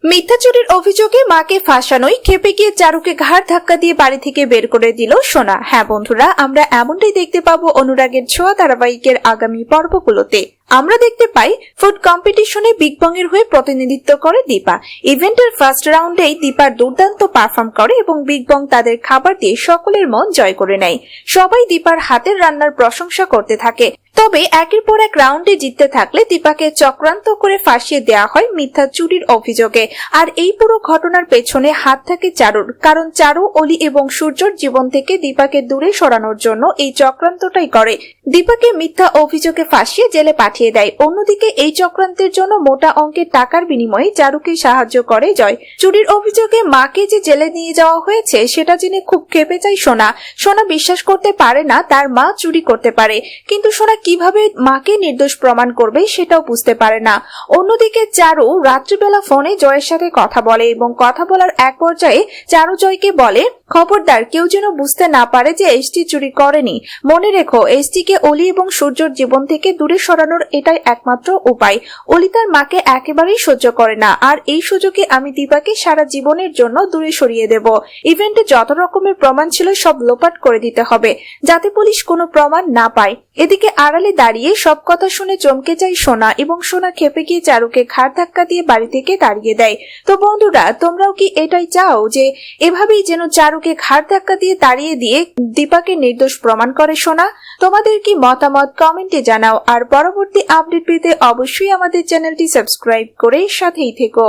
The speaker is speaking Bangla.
মিথ্যা চুরির অভিযোগে মাকে ফাঁসানোয় খেপে গিয়ে চারুকে ঘাড় ধাক্কা দিয়ে বাড়ি থেকে বের করে দিল সোনা। হ্যাঁ বন্ধুরা, আমরা এমনটাই দেখতে পাবো অনুরাগের ছোঁয়া ধারাবাহিকের আগামী পর্বগুলোতে। আমরা দেখতে পাই ফুড কম্পিটিশনে বিগ বং এর হয়ে প্রতিনিধিত্ব করে দীপা। ইভেন্টের ফার্স্ট রাউন্ডেই দীপার দুর্দান্ত পারফর্ম করে এবং বিগ বং তাদের খাবার দিয়ে সকলের মন জয় করে নেয়। সবাই দীপার হাতের রান্নার প্রশংসা করতে থাকে। তবে একের পর এক রাউন্ডে জিততে থাকলে দীপাকে চক্রান্ত করে ফাঁসিয়ে দেওয়া হয় মিথ্যা চুরির অভিযোগে। আর এই পুরো ঘটনার পেছনে হাত থাকে চারুর, কারণ চারু, অলি এবং সূর্যর জীবন থেকে দীপাকে দূরে সরানোর জন্য এই চক্রান্তটাই করে। দীপাকে মিথ্যা অভিযোগে ফাঁসিয়ে জেলে পাঠিয়ে দেয়। অন্যদিকে এই চক্রান্তের জন্য মোটা অঙ্কের টাকার বিনিময়ে চারুকে সাহায্য করে জয়। চুরির অভিযোগে মাকে যে জেলে নিয়ে যাওয়া হয়েছে সেটা জেনে খুব ক্ষেপে যায় সোনা। সোনা বিশ্বাস করতে পারে না তার মা চুরি করতে পারে, কিন্তু সোনা কিভাবে মাকে নির্দোষ প্রমাণ করবে সেটাও বুঝতে পারে না। অন্যদিকে চারু রাত্রিবেলা ফোনে জয়ের সাথে কথা বলে এবং কথা বলার এক পর্যায়ে চারু জয়কে বলে, খবরদার কেউ যেন বুঝতে না পারে যে এসটি চুরি করেনি। মনে রেখো, এসটি কে অলি এবং সূর্যর জীবন থেকে দূরে সরানোর এটাই একমাত্র উপায়। অলি তার মাকে একেবারেই সহ্য করে না, আর এই সুযোগে আমি দীপাকে সারা জীবনের জন্য দূরে সরিয়ে দেব। ইভেন্টে যত রকমের প্রমাণ ছিল সব লোপাট করে দিতে হবে, যাতে পুলিশ কোনো প্রমাণ না পায়। এদিকে আড়ালে দাঁড়িয়ে সব কথা শুনে চমকে যায় সোনা এবং সোনা খেপে গিয়ে চারুকে ঘাড় ধাক্কা দিয়ে বাড়ি থেকে তাড়িয়ে দেয়। তো বন্ধুরা, তোমরাও কি এটাই চাও যে এভাবেই যেন চারুকে ঘাড় ধাক্কা দিয়ে তাড়িয়ে দিয়ে দীপাকে নির্দোষ প্রমাণ করে সোনা? তোমাদের কি মতামত কমেন্টে জানাও, আর পরবর্তী আপডেট পেতে অবশ্যই আমাদের চ্যানেলটি সাবস্ক্রাইব করে সাথেই থেকো।